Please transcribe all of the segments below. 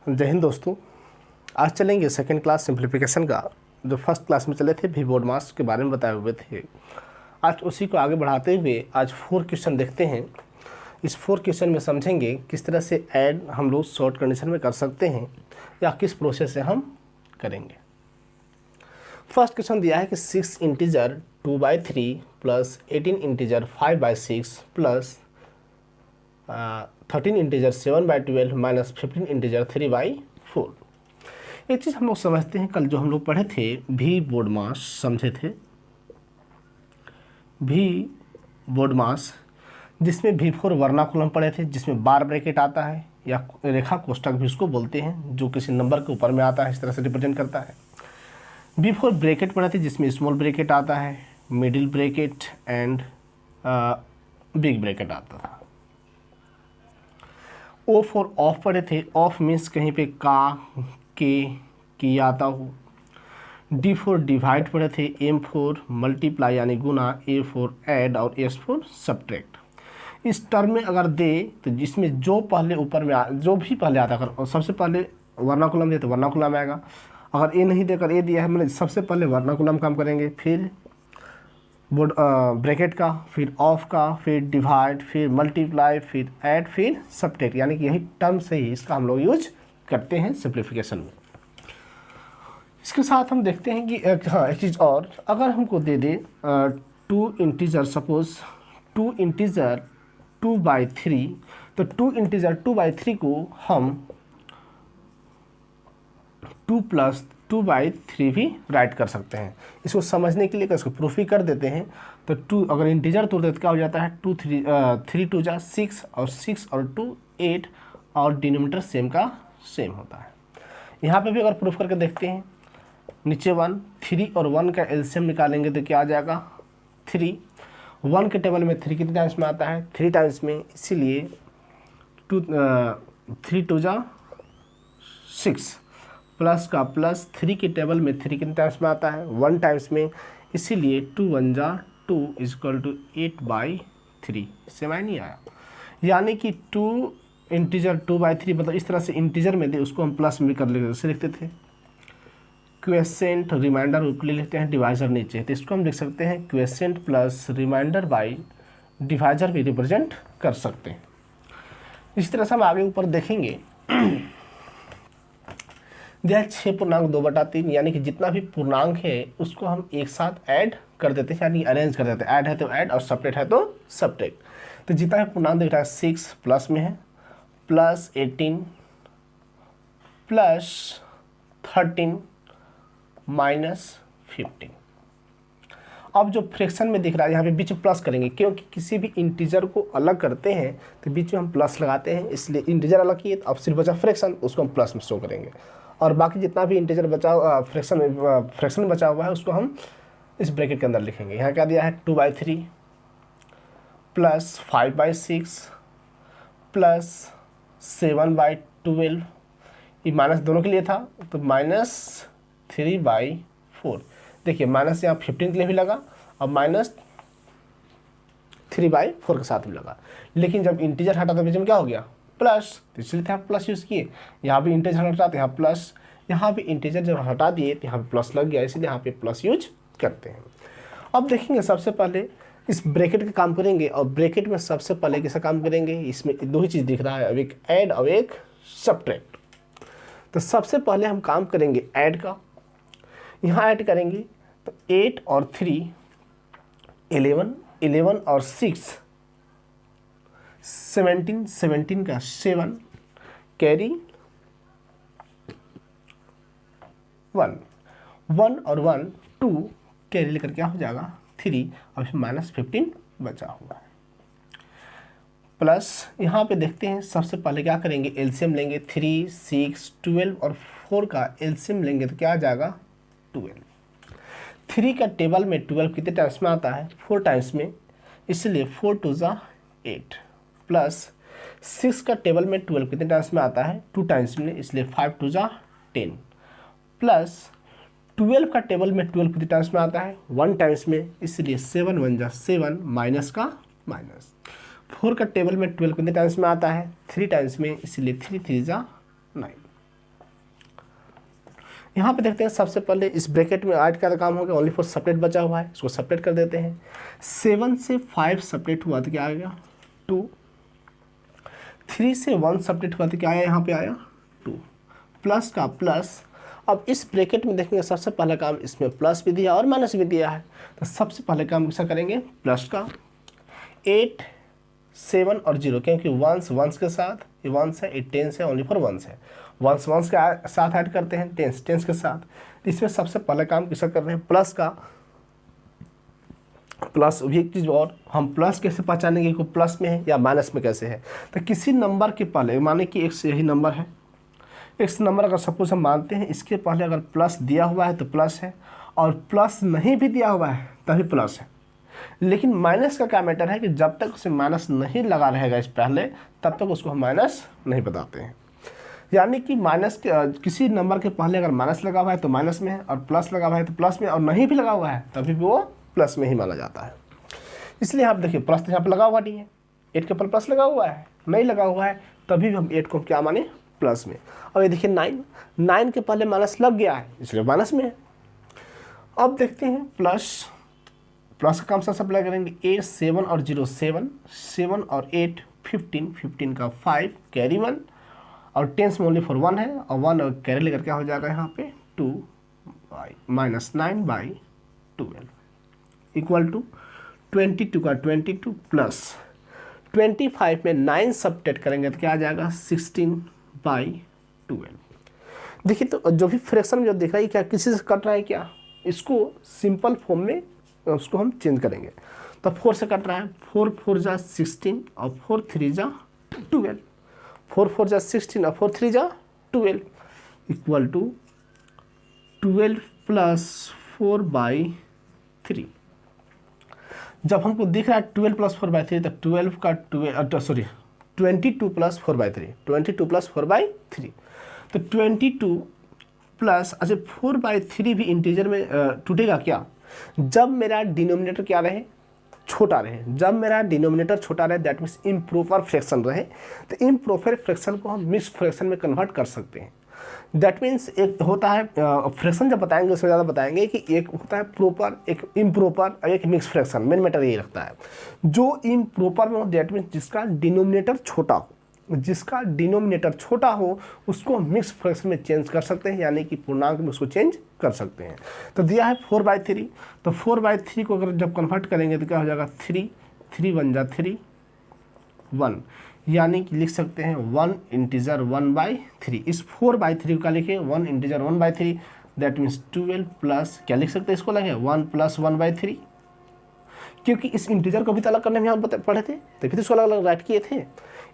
जय हिंद दोस्तों। आज चलेंगे सेकंड क्लास सिंप्लीफिकेशन का, जो फर्स्ट क्लास में चले थे भी बोर्ड मास के बारे में बताए हुए थे। आज उसी को आगे बढ़ाते हुए आज 4 क्वेश्चन देखते हैं। इस 4 क्वेश्चन में समझेंगे किस तरह से ऐड हम लोग शॉर्ट कंडीशन में कर सकते हैं या किस प्रोसेस से हम करेंगे। फर्स्ट क्वेश्चन दिया है कि 6 integer 2/3 plus 18 integer 5/6 plus 13 integer 7/12 minus 15 integer 3/4। एक चीज़ हम लोग समझते हैं, कल जो हम लोग पढ़े थे भी बोर्ड मास समझे थे, भी बोर्ड मास जिसमें V4 वर्नाकुलम पढ़े थे, जिसमें बार ब्रैकेट आता है या रेखा कोष्ठक भी उसको बोलते हैं, जो किसी नंबर के ऊपर में आता है, इस तरह से रिप्रेजेंट करता है। V4 ब्रैकेट पढ़े थे जिसमें स्मॉल ब्रैकेट आता है, middle bracket and big bracket आता था। O4 ऑफ पढ़े थे, ऑफ मीन्स कहीं पे का के की आता हो। D4 डिवाइड पढ़े थे, M4 मल्टीप्लाई यानी गुना, A4 ऐड और S4 सब्ट्रैक्ट। इस टर्म में अगर दे तो जिसमें जो पहले ऊपर में जो भी पहले आता है, सबसे पहले वर्नाकुलम दे तो वर्नाकुलम आएगा। अगर ए नहीं देकर ए दिया है, मतलब सबसे पहले वर्नाकुलम काम करेंगे, फिर बोर्ड ब्रैकेट का, फिर ऑफ का, फिर डिवाइड, फिर मल्टीप्लाई, फिर ऐड, फिर सब्ट्रैक्ट, यानी कि यही टर्म से ही इसका हम लोग यूज करते हैं सिंप्लीफिकेशन में। इसके साथ हम देखते हैं कि एक चीज़ और, अगर हमको दे दे 2 इंटीजर, सपोज 2 इंटीजर 2/3, तो 2 इंटीजर 2/3 को हम 2 + 2/3 भी राइट कर सकते हैं। इसको समझने के लिए इसको प्रूफ ही कर देते हैं। तो 2 अगर इंटीजर तोड़ देते क्या हो जाता है, 3 2 जा 6 और 6 और 2 8 और डिनोमिनेटर सेम का सेम होता है। यहाँ पे भी अगर प्रूफ करके देखते हैं, नीचे 1 3 और 1 का एलसीएम निकालेंगे तो क्या आ जाएगा 3। 1 के टेबल में 3 कितने टाइम्स में आता है, 3 टाइम्स में, इसीलिए 3 2 जा 6 प्लस का प्लस 3 के टेबल में 3 कितने टाइम्स में आता है 1 टाइम्स में, इसीलिए 2 1 जा 2 = 8/3। इससे मैं नहीं आया, यानी कि 2 इंटीजर 2/3, मतलब इस तरह से इंटीजर में दे उसको हम प्लस में कर लेते, जैसे लिखते थे क्वेसेंट रिमाइंडर ऊपर लिखते हैं, डिवाइजर नीचे, तो इसको हम लिख सकते हैं quotient plus remainder by divisor भी रिप्रेजेंट कर सकते हैं। इसी तरह से हम आगे ऊपर देखेंगे यह 6 पूर्णांक 2/3, यानी कि जितना भी पूर्णांक है उसको हम एक साथ ऐड कर देते हैं, यानी अरेंज कर देते हैं। ऐड है तो ऐड और सब्ट्रैक्ट है तो सब्ट्रैक्ट। तो जितना भी पूर्णांक दिख रहा है 6 प्लस में है, प्लस 18 प्लस 13 माइनस 15। अब जो फ्रैक्शन में दिख रहा है यहाँ पे बीच में प्लस करेंगे, क्योंकि किसी भी इंटीजर को अलग करते हैं तो बीच में हम प्लस लगाते हैं, इसलिए इंटीजर अलग किए, अब सिर्फ बचा फ्रैक्शन, उसको हम प्लस में शो करेंगे। और बाकी जितना भी इंटीजर बचा फ्रैक्शन में बचा हुआ है उसको हम इस ब्रैकेट के अंदर लिखेंगे। यहाँ क्या दिया है 2/3 प्लस 5/6 प्लस 7/12, ये माइनस दोनों के लिए था तो -3/4। देखिए माइनस यहाँ 15 के लिए भी लगा और -3/4 के साथ भी लगा, लेकिन जब इंटीजर हटा तो बीच में क्या हो गया प्लस, तो इसलिए यहाँ प्लस यूज़ किए। यहाँ भी इंटीजर हटा तो यहाँ प्लस, यहाँ भी इंटीजर जब हटा दिए तो यहाँ पे प्लस लग गया, इसलिए यहाँ पे प्लस यूज करते हैं। अब देखेंगे सबसे पहले इस ब्रैकेट का काम करेंगे, और ब्रैकेट में सबसे पहले कैसा काम करेंगे, इसमें दो ही चीज़ दिख रहा है, अब एक ऐड और एक सब्ट्रैक्ट। तो सबसे पहले हम काम करेंगे ऐड का। यहाँ ऐड करेंगे तो 8 और 3 11, 11 और 6 17, 17 का 7 कैरी 1, 1 और 1 2 कैरी लेकर क्या हो जाएगा 3, और -15 बचा हुआ है। प्लस यहाँ पे देखते हैं सबसे पहले क्या करेंगे, एलसीएम लेंगे, 3 6 12 और 4 का एलसीएम लेंगे तो क्या आ जाएगा 12। 3 का टेबल में 12 कितने टाइम्स में आता है 4 टाइम्स में, इसलिए 4 2 जा 8 प्लस 6 का टेबल में 12 कितने टाइम्स में आता है 2 टाइम्स में, इसलिए 5 2 जा 10 प्लस 12 का टेबल में 12 कितने टाइम्स में आता है 1 टाइम्स में, इसलिए 7 1 जा 7 माइनस का माइनस। 4 का टेबल में 12 कितने टाइम्स में आता है 3 टाइम्स में, इसलिए 3 3 जा 9। यहाँ पे देखते हैं सबसे पहले इस ब्रैकेट में 8 का काम हो गया, ओनली फॉर सेपरेट बचा हुआ है, इसको सेपरेट कर देते हैं। 7 से 5 सेपरेट हुआ तो क्या आ गया 2, 3 से 1 सेपरेट हुआ तो क्या आया यहाँ पे आया 2, प्लस का प्लस। अब इस ब्रैकेट में देखेंगे सबसे पहला काम इसमें प्लस भी दिया और माइनस भी दिया है, तो सबसे पहले काम कैसा करेंगे प्लस का। 8, 7 और 0, क्योंकि वंस वंस के साथ, ये वंस है, ये टेंस है, ओनली फॉर वंस है, वंस वंस के साथ ऐड करते हैं, टेंस टेंस के साथ। इसमें सबसे पहले काम कैसा कर रहे हैं प्लस का। प्लस भी एक चीज़ और, हम प्लस कैसे पहचानेंगे कि प्लस में है या माइनस में कैसे है, तो किसी नंबर के पहले, माने कि एक से यही नंबर है, एक्स नंबर अगर सपोज हम मानते हैं इसके पहले अगर प्लस दिया हुआ है तो प्लस है, और प्लस नहीं भी दिया हुआ है तभी प्लस है। लेकिन माइनस का क्या मैटर है कि जब तक उसे माइनस नहीं लगा रहेगा इस पहले, तब तक उसको हम माइनस नहीं बताते हैं। यानी कि माइनस के किसी नंबर के पहले अगर माइनस लगा हुआ है तो माइनस में है, और प्लस लगा हुआ है तो प्लस में, और नहीं भी लगा हुआ है तभी भी वो प्लस में ही माना जाता है। इसलिए आप देखिए प्लस तो यहाँ पर लगा हुआ नहीं है, 8 के ऊपर प्लस लगा हुआ है, नहीं लगा हुआ है तभी भी हम 8 को क्या माने प्लस में। और ये देखिए 9 के पहले माइनस लग गया है इसलिए माइनस में है। अब देखते हैं प्लस का काम से अप्लाई करेंगे। 8, 7 और 0 7, 7 और 8 15, 15 का 5 कैरी 1, और टेंस में ओनली फॉर 1 है, और 1 कैरी लेकर क्या हो जाएगा यहाँ पे 2 माइनस 9/12 इक्वल टू 22 का 22 प्लस 25 में 9 सब्ट्रैक्ट करेंगे तो क्या आ जाएगा 16/12। देखिए तो जो भी फ्रैक्शन में जो दिख रहा है क्या किसी से कट रहा है क्या, इसको सिंपल फॉर्म में उसको हम चेंज करेंगे। तो 4 से कट रहा है, 4 4 जा 16 और 4 3 जा 12, 4 4 जा 16 और 4 3 जा 12 इक्वल टू 12 प्लस 4/3। जब हमको दिख रहा है 12 प्लस 4/3 तो 22 प्लस 4/3, 22 प्लस 4/3, तो 22 प्लस, अच्छा 4/3 भी इंटीजर में टूटेगा क्या, जब मेरा डिनोमिनेटर क्या रहे छोटा रहे। जब मेरा डिनोमिनेटर छोटा रहे दैट मीन्स इम्प्रॉपर फ्रैक्शन रहे, तो इम्प्रॉपर फ्रैक्शन को हम मिक्स्ड फ्रैक्शन में कन्वर्ट कर सकते हैं। दैट मीन्स एक होता है फ्रैक्शन जब बताएंगे उसमें ज़्यादा बताएंगे कि एक होता है प्रॉपर, एक इम्प्रॉपर और एक मिक्स फ्रैक्शन। मेन मैटर यही रखता है जो इम्प्रॉपर में हो दैट मीन्स जिसका डिनोमिनेटर छोटा हो, जिसका डिनोमिनेटर छोटा हो उसको मिक्स फ्रैक्शन में चेंज कर सकते हैं, यानी कि पूर्णांक में उसको चेंज कर सकते हैं। तो दिया है 4/3, तो 4/3 को अगर जब कन्वर्ट करेंगे तो क्या हो जाएगा 3 1 जा 3 1, यानी कि लिख सकते हैं 1 इंटीजर 1/3। इस 4/3 का लिखे 1 इंटीजर 1/3, दैट मीन्स 12 प्लस क्या लिख सकते हैं इसको लगे 1 प्लस 1/3, क्योंकि इस इंटीजर को भी तो अलग करने में हम पढ़े थे तभी तो इसको अलग अलग राइट किए थे।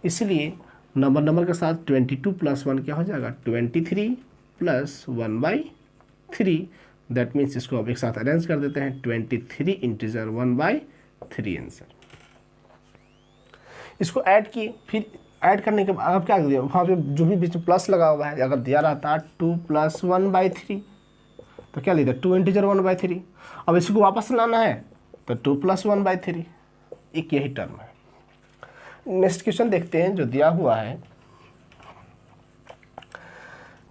इसलिए नंबर के साथ 22 प्लस 1 क्या हो जाएगा 23 प्लस 1/3, दैट मीन्स इसको अब एक साथ अरेंज कर देते हैं 23 इंटीजर 1/3 आंसर। इसको ऐड किए, फिर ऐड करने के बाद अब क्या दिया वहाँ पे जो भी बीच में प्लस लगा हुआ है, अगर दिया रहता 2 प्लस 1/3 तो क्या लिखा 2 इंटीजर 1/3। अब इसको वापस लाना है तो 2 प्लस 1/3, एक यही टर्म है। नेक्स्ट क्वेश्चन देखते हैं जो दिया हुआ है।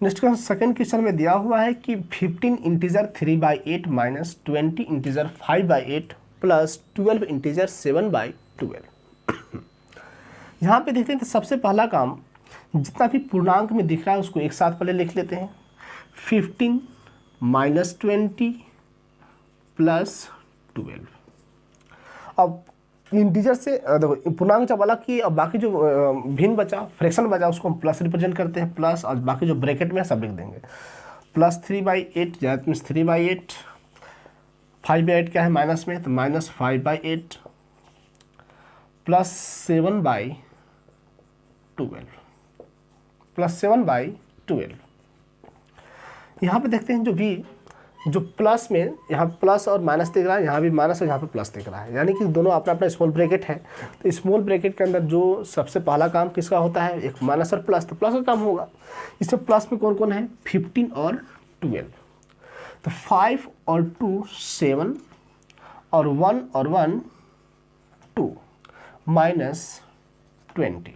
नेक्स्ट क्वेश्चन सेकंड क्वेश्चन में दिया हुआ है कि 15 integer 3/8 minus 20 integer 5/8 plus 12 integer 7/12। यहाँ पे देखते हैं तो सबसे पहला काम जितना भी पूर्णांक में दिख रहा है उसको एक साथ पहले लिख लेते हैं। 15 माइनस 20 प्लस 12। अब इंटीजर से देखो पूर्णांक जब अलग किए और बाकी जो भिन्न बचा फ्रैक्शन बचा उसको हम प्लस रिप्रेजेंट करते हैं प्लस, और बाकी जो ब्रैकेट में है सब लिख देंगे। प्लस 3/8 दैट मीन्स 3/8, 5/8 क्या है माइनस में तो माइनस 5/8 प्लस 7/12 प्लस 7/12। यहाँ पे देखते हैं जो प्लस में यहाँ प्लस और माइनस दिख रहा है, यहाँ भी माइनस और यहाँ पे प्लस दिख रहा है, यानी कि दोनों अपना अपना स्मॉल ब्रैकेट है। तो स्मॉल ब्रैकेट के अंदर जो सबसे पहला काम किसका होता है एक माइनस और प्लस, तो प्लस का काम होगा। इसमें प्लस में कौन कौन है 15 और 12, तो 5 और 2 7 और 1 और 1 2 माइनस 20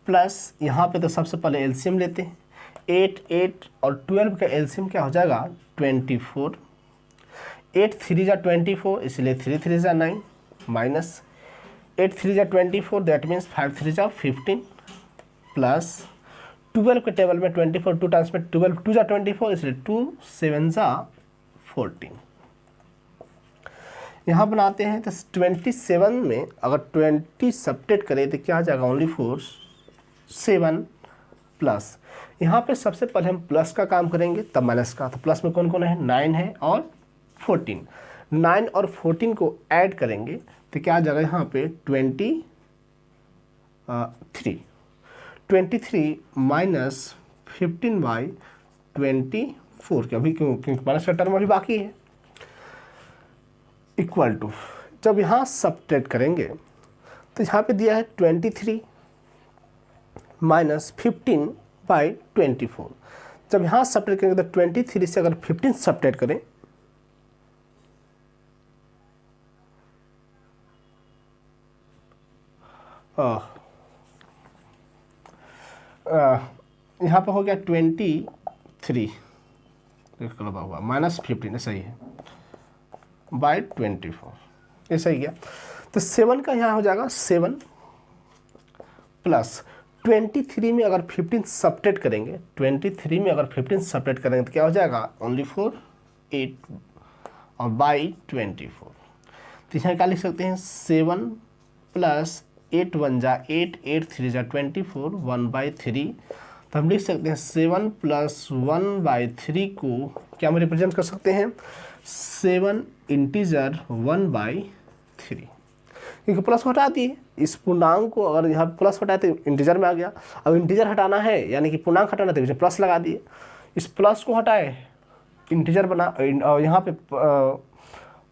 प्लस यहाँ पे तो सबसे पहले एलसीएम लेते हैं। 8 8 और 12 का एलसीएम क्या हो जाएगा 24। 8 3 जा 24, इसलिए 3 3 जा 9 माइनस 8 3 जा 24, दैट मीन्स 5 3 जा 15 प्लस 12 के टेबल में 24 टू टाइम्स में 12 2 जा 24, इसलिए 2 7 जा 14। यहाँ बनाते हैं तो 27 में अगर 20 सब्ट्रैक्ट करें तो क्या आ जाएगा ओनली 4 7 प्लस, यहाँ पे सबसे पहले हम प्लस का काम करेंगे तब माइनस का। तो प्लस में कौन कौन है 9 है और 14, 9 और 14 को ऐड करेंगे तो क्या आ जाएगा यहाँ पे 23 माइनस 15/24 के अभी क्योंकि माइनस का टर्म अभी बाकी है इक्वल टू, जब यहाँ सब्ट्रैक्ट करेंगे तो यहाँ पे दिया है 23 माइनस 15/24। जब यहाँ सब्ट्रैक्ट करेंगे तो 23 से अगर 15 सब्ट्रैक्ट करें यहाँ पर हो गया 23 हुआ माइनस 15, सही है बाय 24, ये सही गया। तो 7 का यहाँ हो जाएगा 7 प्लस 23 में अगर 15 सब्ट्रैक्ट करेंगे, 23 में अगर 15 सब्ट्रैक्ट करेंगे तो क्या हो जाएगा ओनली 4 8 और बाई 24। तो यहाँ क्या लिख सकते हैं 7 प्लस 8 1 जा 8 8 3 जा 24 1/3। तो हम लिख सकते हैं 7 प्लस 1/3 को क्या हम रिप्रेजेंट कर सकते हैं 7 इंटीजर 1/3, क्योंकि प्लस को हटा दिए। इस पूर्णांक को अगर यहाँ प्लस हटाए तो इंटीजर में आ गया, अब इंटीजर हटाना है यानी कि पूर्णांक हटाना तो प्लस लगा दिए, इस प्लस को हटाए इंटीजर बना और यहाँ पे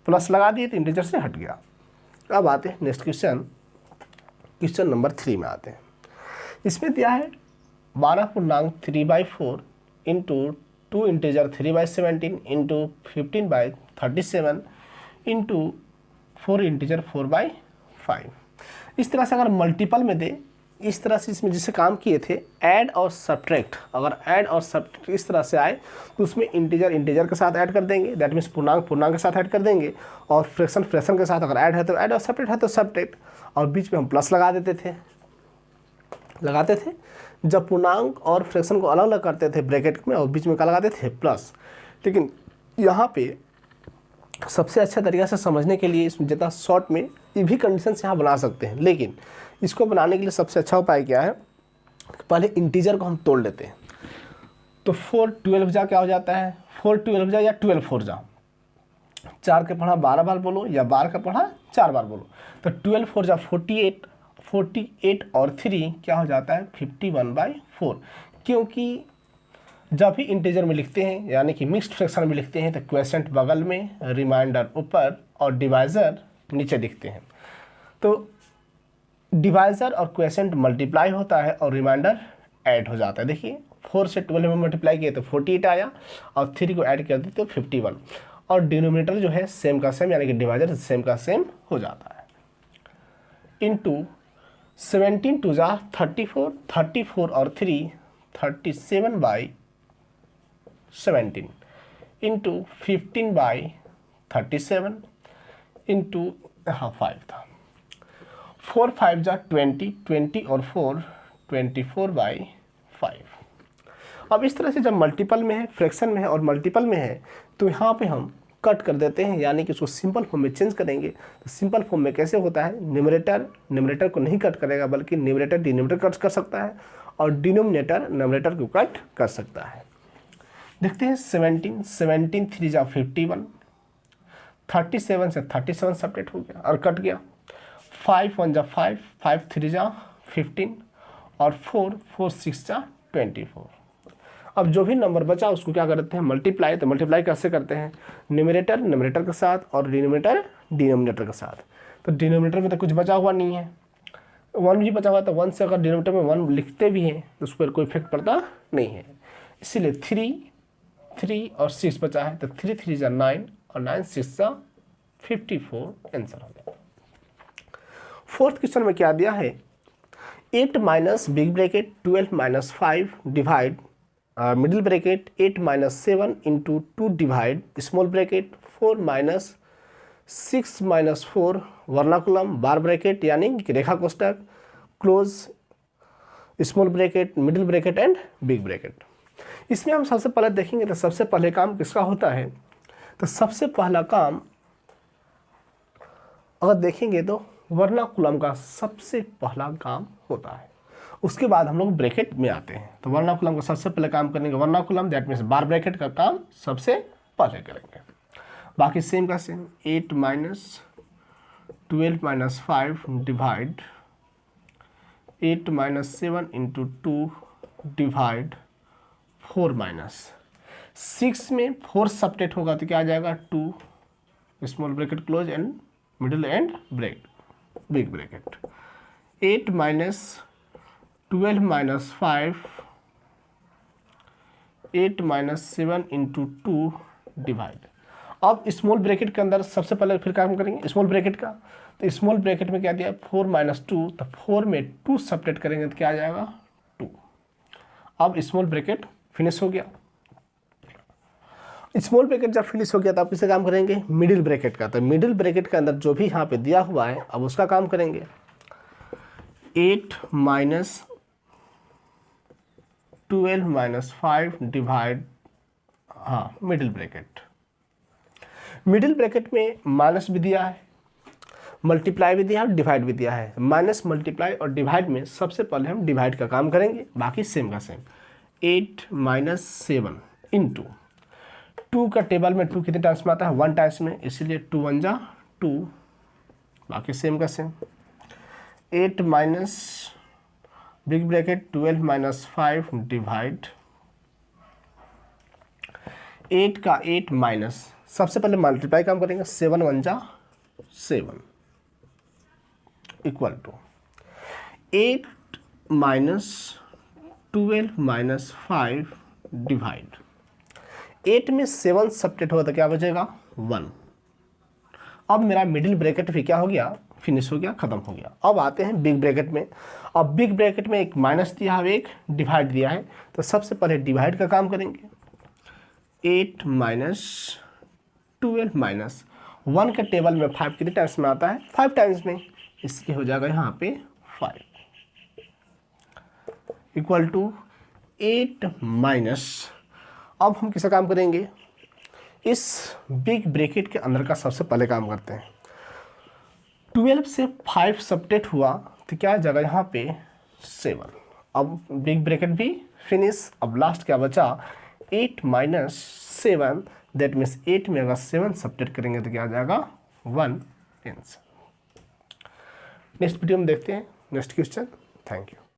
प्लस लगा दिए तो इंटीजर से हट गया। अब आते हैं नेक्स्ट क्वेश्चन नंबर 3 में आते हैं। इसमें दिया है 12 पूर्णांक 3/4 into 2 integer 3/17 into 15/37 into 4 integer 4/5। इस तरह से अगर मल्टीपल में दे, इस तरह से इसमें जिससे काम किए थे ऐड और सब्ट्रैक्ट, अगर ऐड और सब्ट्रैक्ट इस तरह से आए तो उसमें इंटीजर के साथ ऐड कर देंगे, दैट मीन्स पूर्णांक के साथ ऐड कर देंगे, और फ्रैक्शन के साथ अगर ऐड है तो ऐड और सब्ट्रैक्ट है तो सब्ट्रैक्ट, और बीच में हम प्लस लगाते थे जब पूर्णांक और फ्रैक्शन को अलग अलग करते थे ब्रैकेट में और बीच में क्या लगाते थे प्लस। लेकिन यहाँ पे सबसे अच्छा तरीका से समझने के लिए इसमें जितना शॉर्ट में ये भी कंडीशंस यहाँ बना सकते हैं, लेकिन इसको बनाने के लिए सबसे अच्छा उपाय क्या है पहले इंटीजर को हम तोड़ लेते हैं। तो 4 12 जा क्या हो जाता है 4 12 जा या 12 4 जा, 4 के पढ़ा 12 बार बोलो या 12 का पढ़ा 4 बार बोलो, तो 12 4 जा 48 और 3 क्या हो जाता है 51/4। क्योंकि जब भी इंटीजर में लिखते हैं यानी कि मिक्स्ड फ्रैक्शन में लिखते हैं तो क्वेशेंट बगल में, रिमाइंडर ऊपर और डिवाइज़र नीचे लिखते हैं। तो डिवाइज़र और क्वेशेंट मल्टीप्लाई होता है और रिमाइंडर ऐड हो जाता है। देखिए 4 से 12 में मल्टीप्लाई किए तो 48 आया और 3 को ऐड कर दिए तो 51, और डिनोमिनेटर जो है सेम का सेम यानी कि डिवाइज़र सेम का सेम हो जाता है। इंटू 17 2 जा 34, 34 और 3 37/17 इंटू 15/37 इंटू 5 था, 4 5 जा 20, 20 और 4 24/5। अब इस तरह से जब मल्टीपल में है, फ्रैक्शन में है और मल्टीपल में है तो यहाँ पे हम कट कर देते हैं, यानी कि उसको सिंपल फॉर्म में चेंज करेंगे। तो सिंपल फॉर्म में कैसे होता है न्यूमरेटर को नहीं कट करेगा बल्कि न्यूमरेटर डिनोमिनेटर कट कर सकता है और डिनोमिनेटर न्यूमरेटर को कट कर सकता है। देखते हैं 17 3 जा 51, 37 से 37 सब्ट्रैक्ट हो गया और कट गया, 5 1 जा 5, 5 3 जा 15 और 4 6 जा 24। अब जो भी नंबर बचा उसको क्या करते हैं मल्टीप्लाई। तो मल्टीप्लाई कैसे करते हैं न्यूमरेटर के साथ और डिनोमिनेटर के साथ। तो डिनोमिनेटर में तो कुछ बचा हुआ नहीं है, 1 भी बचा हुआ, तो 1 से अगर डिनोमिनेटर में 1 लिखते भी हैं तो उस पर कोई इफेक्ट पड़ता नहीं है, इसीलिए 3 और 6 बचा है। तो 3 3 जा 9 और 9 6 जा 54 आंसर हो गया। फोर्थ क्वेश्चन में क्या दिया है 8 minus big bracket 12 minus 5 divide middle bracket 8 minus 7 into 2 divide small bracket 4 minus 6 minus 4 vinculum bar bracket यानी रेखा कोष्टक close small bracket middle bracket and big bracket. इसमें हम सबसे पहले देखेंगे तो सबसे पहले काम किसका होता है, तो सबसे पहला काम अगर देखेंगे तो वर्नाकुलम का सबसे पहला काम होता है, उसके बाद हम लोग ब्रैकेट में आते हैं। तो वर्नाकुलम का सबसे पहले काम करेंगे वर्नाकुलम, दैट मीन्स बार ब्रैकेट का काम सबसे पहले करेंगे। बाकी सेम का same 8 minus 12 minus 5 divide 8 minus 7 into 2 divide 4 minus 6 में 4 सब्ट्रैक्ट होगा तो क्या आ जाएगा 2 small bracket close and middle and big bracket 8 minus 12 minus 5 8 minus 7 into 2 divide. अब स्मॉल ब्रैकेट के अंदर सबसे पहले फिर काम करेंगे स्मॉल ब्रैकेट का, तो स्मॉल ब्रैकेट में क्या दिया 4 माइनस 2, तो 4 में 2 सब्ट्रैक्ट करेंगे तो क्या आ जाएगा 2। अब स्मॉल ब्रैकेट फिनिश हो गया। स्मॉल ब्रैकेट जब फिनिश हो गया तो आप किससे काम करेंगे मिडिल ब्रैकेट का, तो मिडिल ब्रैकेट के अंदर जो भी यहाँ पे दिया हुआ है अब उसका काम करेंगे 8 minus 12 minus 5 divide middle bracket. Middle bracket में माइनस भी दिया है, मल्टीप्लाई भी दिया है और डिवाइड भी दिया है। माइनस मल्टीप्लाई और डिवाइड में सबसे पहले हम डिवाइड का काम करेंगे, बाकी सेम का सेम 8 माइनस 7 इंटू 2 का टेबल में 2 कितने टाइम्स में आता है 1 टाइम्स में, इसीलिए 2 1 जा 2, बाकी सेम का same 8 minus big bracket 12 minus 5 divide 8 का 8 माइनस सबसे पहले मल्टीप्लाई काम करेंगे 7 1 जा 7 equal to 8 minus 12 minus 5 divide 8 में 7 सब्ट्रैक्ट होगा तो क्या बचेगा 1। अब मेरा मिडिल ब्रैकेट भी क्या हो गया फिनिश हो गया, खत्म हो गया। अब आते हैं बिग ब्रैकेट में। अब बिग ब्रैकेट में एक माइनस दिया है एक डिवाइड दिया है, तो सबसे पहले डिवाइड का काम करेंगे 8 माइनस 12 माइनस 1 के टेबल में 5 कितने टाइम्स में आता है 5 टाइम्स में, इसलिए हो जाएगा यहाँ पे 5 इक्वल टू 8 माइनस। अब हम किसका काम करेंगे इस बिग ब्रैकेट के अंदर का सबसे पहले काम करते हैं। 12 से 5 सब्ट्रैक्ट हुआ तो क्या जगह यहाँ पे 7। अब बिग ब्रैकेट भी फिनिश। अब लास्ट क्या बचा 8 माइनस 7, दैट मीन्स 8 में अगर 7 सब्ट्रैक्ट करेंगे तो क्या आ जाएगा 1 आंसर। नेक्स्ट वीडियो में देखते हैं नेक्स्ट क्वेश्चन। Thank you.